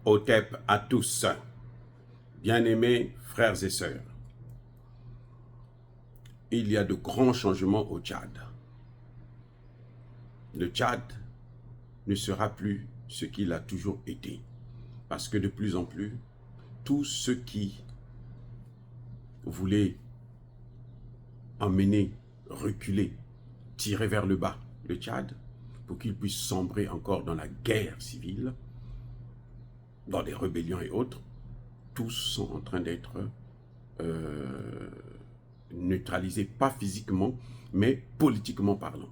Otep à tous, bien-aimés frères et sœurs. Il y a de grands changements au Tchad. Le Tchad ne sera plus ce qu'il a toujours été, parce que de plus en plus, tous ceux qui voulaient emmener, reculer, tirer vers le bas le Tchad, pour qu'il puisse sombrer encore dans la guerre civile, dans des rébellions et autres, tous sont en train d'être neutralisés, pas physiquement, mais politiquement parlant.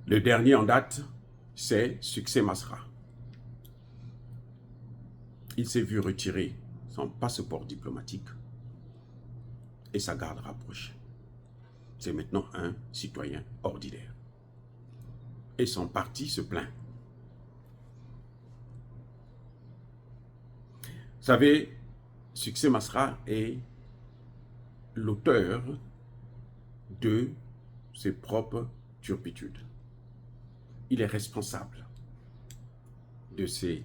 Le dernier en date, c'est Succès Masra. Il s'est vu retirer son passeport diplomatique et sa garde rapprochée. C'est maintenant un citoyen ordinaire. Et son parti se plaint. Vous savez, Succès Masra est l'auteur de ses propres turpitudes. Il est responsable de ses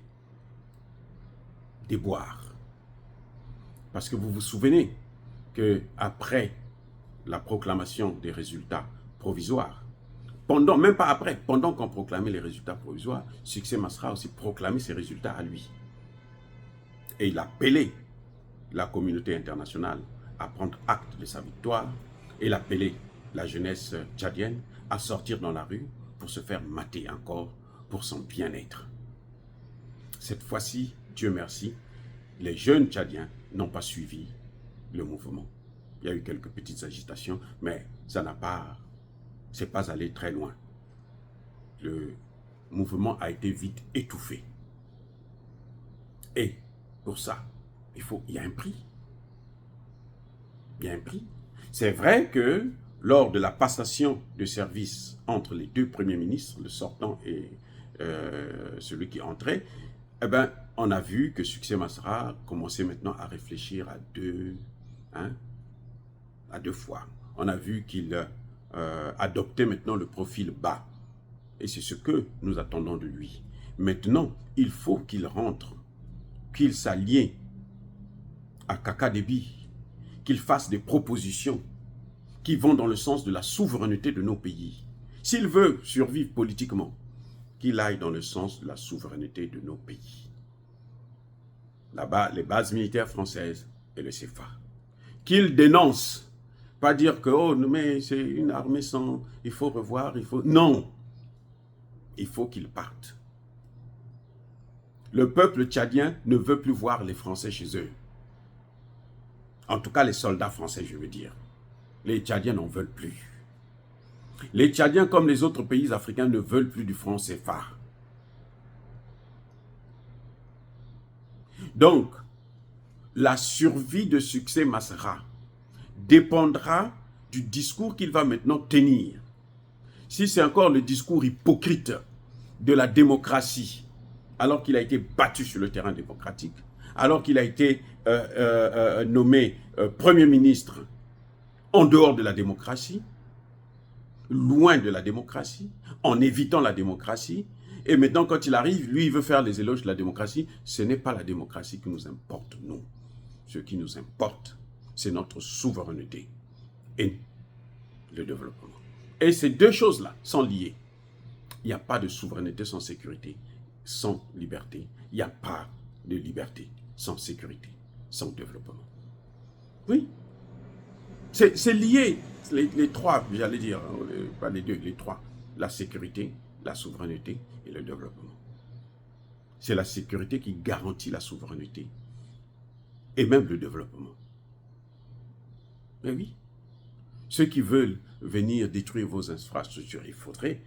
déboires. Parce que vous vous souvenez qu'après la proclamation des résultats provisoires, même pas après, pendant qu'on proclamait les résultats provisoires, Succès Masra a aussi proclamé ses résultats à lui. Et il a appelé la communauté internationale à prendre acte de sa victoire et il a appelé la jeunesse tchadienne à sortir dans la rue pour se faire mater encore pour son bien-être. Cette fois-ci, Dieu merci, les jeunes tchadiens n'ont pas suivi le mouvement. Il y a eu quelques petites agitations, mais ça n'a pas, c'est pas allé très loin. Le mouvement a été vite étouffé. Et pour ça, il y a un prix. Il y a un prix. C'est vrai que lors de la passation de service entre les deux premiers ministres, le sortant et celui qui entrait, eh ben, on a vu que Succès Masra commençait maintenant à réfléchir à deux fois. On a vu qu'il adoptait maintenant le profil bas. Et c'est ce que nous attendons de lui. Maintenant, il faut qu'il rentre, qu'il s'allie à Kaka Déby, qu'il fasse des propositions qui vont dans le sens de la souveraineté de nos pays. S'il veut survivre politiquement, qu'il aille dans le sens de la souveraineté de nos pays. Là-bas, les bases militaires françaises et le CFA. Qu'il dénonce, pas dire que oh, mais c'est une armée sans, il faut revoir, il faut... Non, il faut qu'il parte. Le peuple tchadien ne veut plus voir les Français chez eux. En tout cas, les soldats français, je veux dire. Les Tchadiens n'en veulent plus. Les Tchadiens, comme les autres pays africains, ne veulent plus du franc CFA. Donc, la survie de Succès Masra dépendra du discours qu'il va maintenant tenir. Si c'est encore le discours hypocrite de la démocratie, alors qu'il a été battu sur le terrain démocratique, alors qu'il a été nommé Premier ministre en dehors de la démocratie, loin de la démocratie, en évitant la démocratie, et maintenant quand il arrive, lui il veut faire les éloges de la démocratie. Ce n'est pas la démocratie qui nous importe, nous. Ce qui nous importe, c'est notre souveraineté et le développement. Et ces deux choses-là sont liées. Il n'y a pas de souveraineté sans sécurité, sans liberté. Il n'y a pas de liberté sans sécurité, sans développement. Oui, c'est lié, les trois, j'allais dire, pas les deux, les trois. La sécurité, la souveraineté et le développement. C'est la sécurité qui garantit la souveraineté et même le développement. Mais oui, ceux qui veulent venir détruire vos infrastructures, il faudrait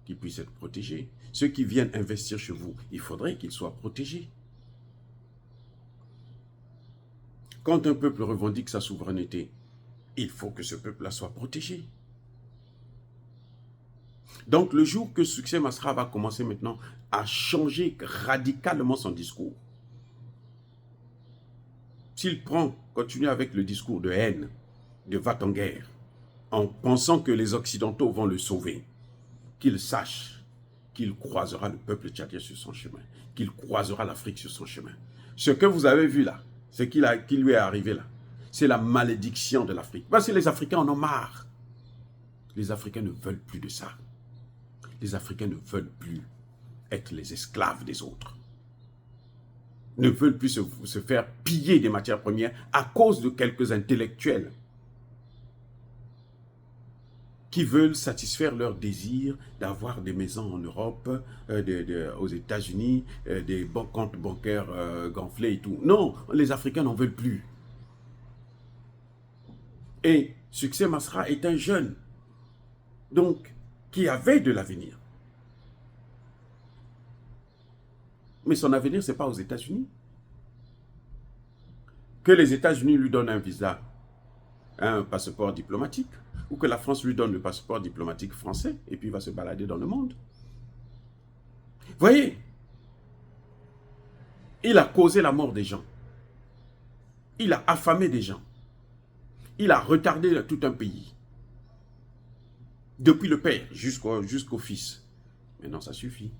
qu'ils puissent être protégés. Ceux qui viennent investir chez vous, il faudrait qu'ils soient protégés. Quand un peuple revendique sa souveraineté, il faut que ce peuple-là soit protégé. Donc le jour que Succès Masra va commencer maintenant à changer radicalement son discours, s'il continue avec le discours de haine, de va-t-en-guerre, en pensant que les Occidentaux vont le sauver, qu'il sache qu'il croisera le peuple tchadien sur son chemin, qu'il croisera l'Afrique sur son chemin. Ce que vous avez vu là, ce qui lui est arrivé là, c'est la malédiction de l'Afrique. Parce que les Africains en ont marre. Les Africains ne veulent plus de ça. Les Africains ne veulent plus être les esclaves des autres. Ne veulent plus se faire piller des matières premières à cause de quelques intellectuels qui veulent satisfaire leur désir d'avoir des maisons en Europe, aux États-Unis, des comptes bancaires gonflés et tout. Non, les Africains n'en veulent plus. Et Succès Masra est un jeune, donc, qui avait de l'avenir. Mais son avenir, ce n'est pas aux États-Unis. Que les États-Unis lui donnent un visa, un passeport diplomatique, ou que la France lui donne le passeport diplomatique français, et puis il va se balader dans le monde. Voyez, il a causé la mort des gens. Il a affamé des gens. Il a retardé tout un pays. Depuis le père jusqu'au fils. Maintenant, ça suffit.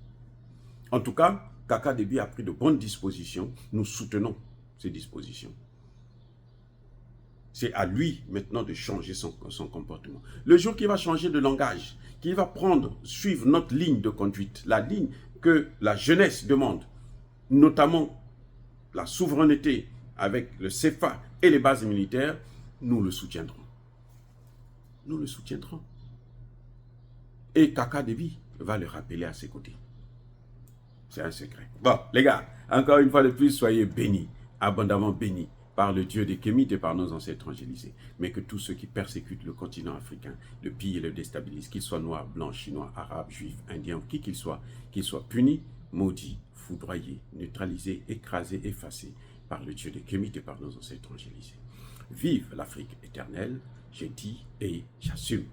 En tout cas, Kaka Déby a pris de bonnes dispositions. Nous soutenons ces dispositions. C'est à lui maintenant de changer son comportement. Le jour qu'il va changer de langage, qu'il va suivre notre ligne de conduite, la ligne que la jeunesse demande, notamment la souveraineté avec le CFA et les bases militaires, nous le soutiendrons. Nous le soutiendrons. Et Kaka Déby va le rappeler à ses côtés. C'est un secret. Bon, les gars, encore une fois de plus, soyez bénis, abondamment bénis par le Dieu des Kémites et par nos ancêtres angélisés. Mais que tous ceux qui persécutent le continent africain, le pillent et le déstabilisent, qu'ils soient noirs, blancs, chinois, arabes, juifs, indiens, qui qu'ils soient punis, maudits, foudroyés, neutralisés, écrasés, effacés par le Dieu des Kémites et par nos ancêtres angélisés. Vive l'Afrique éternelle, j'ai dit et j'assume.